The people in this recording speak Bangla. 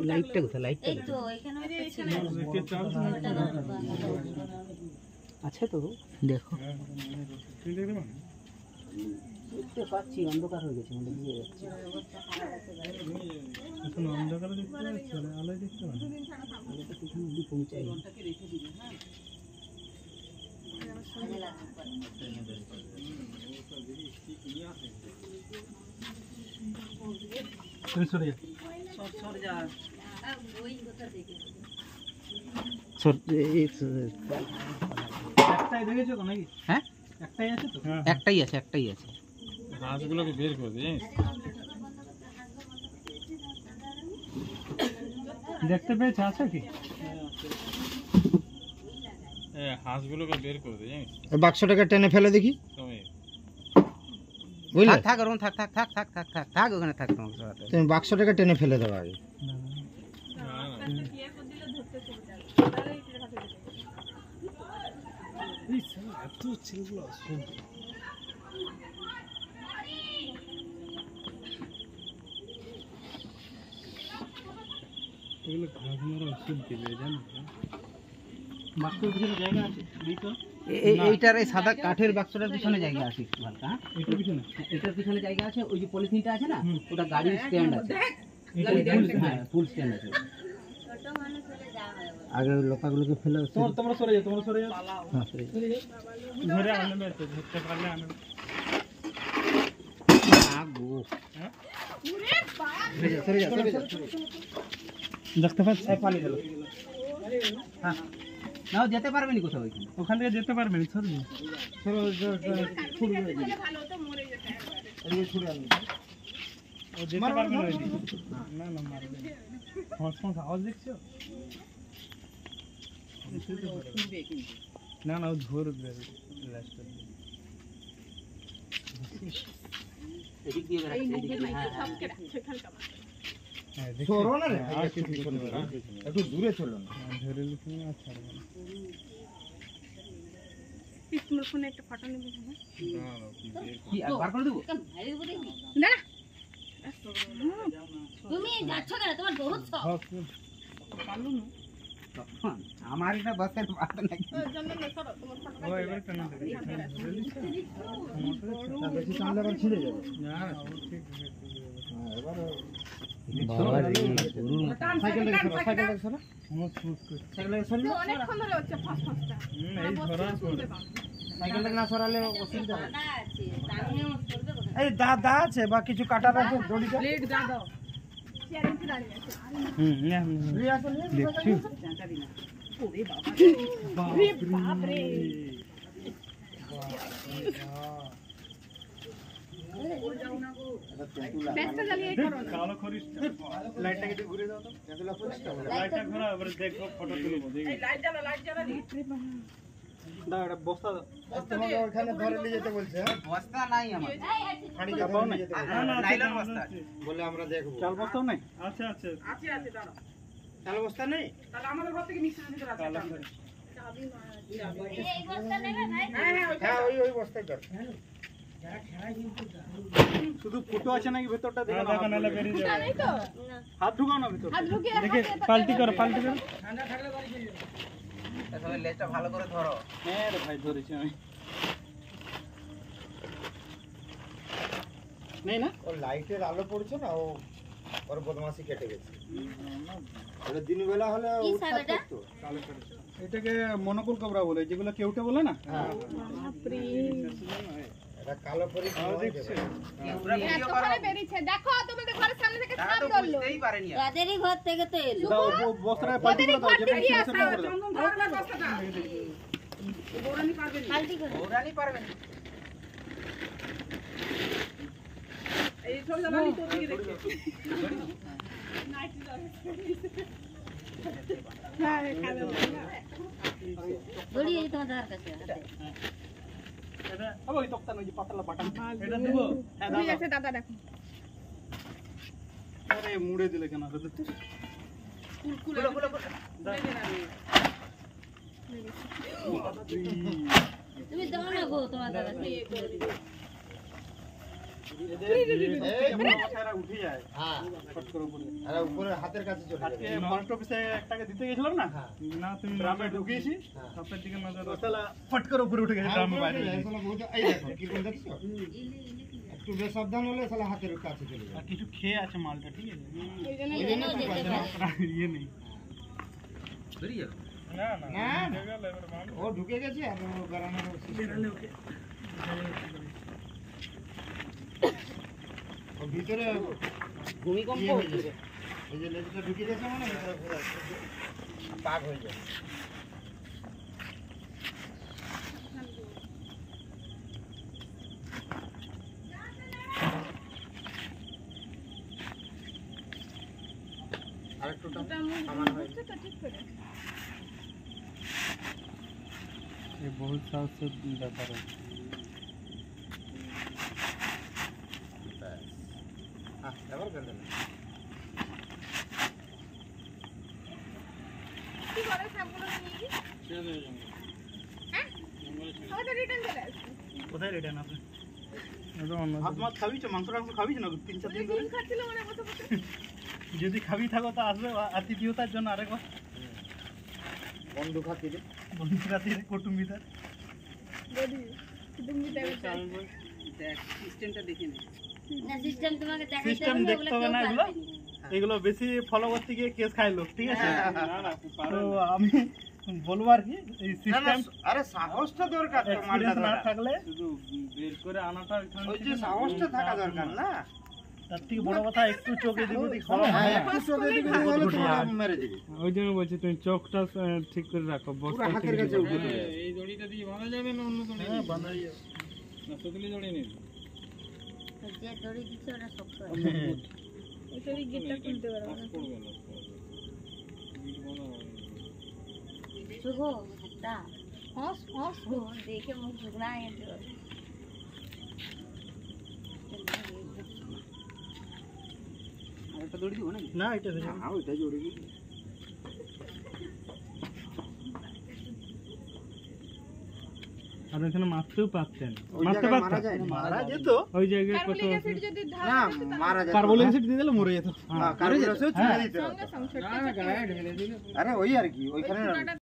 লাইটটা কোথায়? লাইটটা আছে তো, দেখো। দেখতে পাচ্ছি অন্ধকার হয়ে গেছে, মানে দিয়ে যাচ্ছে এখন অন্ধকারে দেখতে পাচ্ছি না, আলোয় দেখতে পাচ্ছি আলোটা পিছনে দিয়ে পৌঁছাই। একটাই দেখেছো তো নাকি? হ্যাঁ একটাই আছে তো, একটাই আছে, একটাই আছে। হাঁসগুলোকে বের করে দিই, দেখতে পেয়েছ আছে কি? হাঁসগুলোকে বের করে দিই, বাক্সটাকে টেনে ফেলে দেখি। বুঝলে, থাক ওরকম, থাক থাক থাক থাক থাক থাক থাক ওখানে থাক। তুমি বাক্সটাকে টেনে ফেলে দেবো আগে। এইটার এই সাদা কাঠের বাক্সটার পিছনে জায়গা আছে একটু হালকা। এটার পিছনে জায়গা আছে, ওই যে পলিথিনটা আছে না, ওটা গাড়ির স্ট্যান্ড আছে। হ্যাঁ ফুল স্ট্যান্ড আছে। আগে লতাগুলোকে ফেলে তোমরা সরে যাও, তোমরা সরে যাও। হ্যাঁ সরে যাও, ধরে আনবে তো, ধরতে পারলে আনবে। আগো হ্যাঁ সরে যাও, সরে যাও, সরে যাও। দেখতে পাচ্ছ পানি গেল। হ্যাঁ নাও, যেতে পারবে না কোথাও, ওখান থেকে যেতে পারবে না। সরে সরো, ছুড়ে দিই, ভালো তো মরে যেতে একবারে। এই ছুড়ে আনবে, ও যেতে পারবে না। না না মারবে না। ফস আওয়াজ দেখছো? না না ও ধরবে লাস্ট এদিক দিয়ে রাখছে, এদিক দিয়ে সবকে রাখছে খালকা। হ্যাঁ দেখো না রে, আর কিছু করবে না, একটু দূরে চলো না, ধরে লিখুন না ছাড়বে না। তোমার ফোনে একটা ফটো নেব না? কি বার করে দেব? না তুমি যাচ্ছ কেন? তোমার দৌড়ছ পারলো না। আমার এটা বাসের বাত নাকি? ও এবারে কেন দেবে? বেশি সামনে আবার ছিড়ে যাবে। না ও ঠিক আছে। হ্যাঁ এবার বাবা রে, সাইকেলটা সরা, সাইকেলটা সরা। সাইকেলটা সরা, অনেকক্ষণ ধরে হচ্ছে ফাস ফাসটা। এই ধরা সাইকেলটা না সরালে অসুবিধা হবে। দাদা আছে, দাঁড়িয়ে করবে কোথায়? এই দাদা আছে বা কিছু কাটার আছে, দড়িটা প্লেট দাও দাও। চেয়ারে কি দাঁড়িয়ে আছে? না রে আসলে দেখছি জানতা দিনা। ওরে বাবা রে, বাপ রে। ওরে যাও না গো, ব্যাসটা জ্বালিয়ে করো না। কালো খরিস লাইটটা একটু ঘুরে দাও তো, ক্যান্ডেলা খরিসটা লাইটটা ঘোরা, এবারে দেখো ফটো তুলবো। এই লাইট জ্বালা দিতে দাও। এটা বস্তা দাও, তোমাকে ওখানে ধরে নিয়ে যেতে বলছে। হ্যাঁ বস্তা নাই আমার, খাড়ি যাবো না। না না নাইলন বস্তা বলে আমরা দেখব। চাল বস্তাও নাই? আচ্ছা আচ্ছা আছে আছে, দাঁড়াও। চাল বস্তা নেই? তাহলে আমাদের ঘর থেকে মিক্সার দিতে রাখো। চাবি এই বস্তা নেবে ভাই? হ্যাঁ ওই বস্তাই দাও। শুধু ফুটো আছে নাকি ভেতরটা দেখো না, নালে বেরিয়ে যাবে। নাই তো, হাত ঢুকাও না ভিতর, হাত ঢুকিয়ে দেখে পাল্টি করো, পাল্টি করো। ঠান্ডা থাকলে বাড়ি চলে যাবে। তাহলে লেজটা ভালো করে ধরো। হ্যাঁ রে ভাই ধরেছি আমি। নেই না, ও লাইটের আলো পড়ছে না, ও ওর বদমাশি কেটে গেছে। এটা দিনের বেলা হলে উৎপাত করতো। এটাকে মনোকুল কোবরা বলে, যেগুলো কেউটে বলে না। বাপ রে, এটা কালো পরি দেখছে। পুরো ভিডিও করো, বেরিয়েছে দেখো, তোমাদের ঘরের সামনে থেকে সাপ ধরলো। বুঝতেই পারেনি, রাজেরই ঘর থেকে তো এলো। দাও বস্তাটা পাল্টি করে দাও, যেটা ছেড়ে করে দাও। চন্দন ধরো না বস্তাটা, ওরানি পারবে না, পাল্টি করে ওরানি পারবে না। এই সব জানালি তো দিয়ে দেখো। নাইট লাগে হ্যাঁ কালো গড়ি এই তোমার ধার কাছে হাতে। এটা ওই তক্তা নয় যে পাতলা বাটন, এটা দেব। হ্যাঁ ঠিক আছে দাদা দেখো। আরে মুড়ে দিলে কেন দাদা? কুল দাও না রে। তুমি দাও না গো তোমার দাদা। উঠে যায় হ্যাঁ ফট করে উপরে আরে উপরে হাতের কাছে চলে আজকে যাবে ফরেস্ট অফিসে একটাকে দিতে গেছিলাম না না তুমি ড্রামে ঢুকিয়েছি হ্যাঁ। সাপের দিকে নজর তাহলে ফট করে উপরে উঠে গেছে ড্রামের বাইরে এই দেখো কি করে দেখছো একটু বেসাবধান হলে শালা হাতের কাছে চলে যাবে আর কিছু খেয়ে আছে মালটা ঠিক আছে ওই জন্য তো পাচ্ছে না। ইয়ে নেই বেরিয়ে যাবে না না না, না। ঢুকে গেল, এবারে মাল। ও ঢুকে গেছে আর ও বেরানোর বেরালে ওকে ও ভিতরে ভূমিকম্প হয়েছে এই যে লেজটা ঢুকে গেছে মানে ভিতরে পুরো পাক হয়ে যাবে আরেকটু সামান হয়ে ये बहुत साल से ব্যাপার এবার গেলেন কি করে সবগুলো নিয়ে কি হ্যাঁ আমাদের রিটার্ন চলে আসবে কোথায় রিটার্ন আপনি এটা অন্য ভাত মাছ খাবি তো মাংস টাংস খাবি না 3-4 দিন ধরে ডিম খাচ্ছিল মানে বসে বসে যদি খাবি থাকো তা আসবে আতিথিয়তার জন্য আরেকবার বন্ধু খাতিরে বন্ধুরা দিয়ে কুটুম্বিতার বডি তুমি দেবে না সিস্টেম তোমাকে দেখাইতে সিস্টেম হবে দেখতে হবে না এগুলো এগুলো বেশি ফলো করতে গিয়ে কেস খায় লোক ঠিক আছে তো আমি বলবো আর কি এই সিস্টেম আরে সাহসটা দরকার তো মালটা এক্সপেরিয়েন্স না ধরা। থাকলে শুধু বের করে আনাটা এখান ওই থেকে যে সাহসটা থাকা দরকার না তার থেকে বড় কথা একটু চোখে দিক ওদিক হবে হ্যাঁ একটু চোখে দিকে হলে তোমার মেরে দিবে ওই জন্য বলছি তুমি চোখটা ঠিক করে রাখো পুরো বস্তা হাতের কাছে উঠে চলে যাবে। এই দড়িটা দিয়ে বাঁধা যাবে না অন্য দড়ি হ্যাঁ বাঁধা যাবে। না সুতলি দড়ি নেই যে দড়ি দিচ্ছে ওটা শক্ত আছে ওই গেটটা খুলতে পারবে না পড়বে না শুভ হাতটা হস হস ও দেখে মুখ ঘুরায় গেছে আরেকটা দড়ি দিব নাকি না এটা দেখো হ্যাঁ ওইটা জড়িয়ে গেছে আর ওখানে মারতেও পারতেন ওই মারতে জায়গায় মারা পারতেন যায় না। মারা যেত ওই জায়গায় কত কার্বলিক অ্যাসিড যদি না ঢালা দিতে মারা যায় কার্বলিক অ্যাসিড দিয়ে দিলে মরে যেত কার্বলিক অ্যাসিড ছেড়ে দিতে সঙ্গে হতো। সংসর্গ আরে ওই আর কি ওইখানে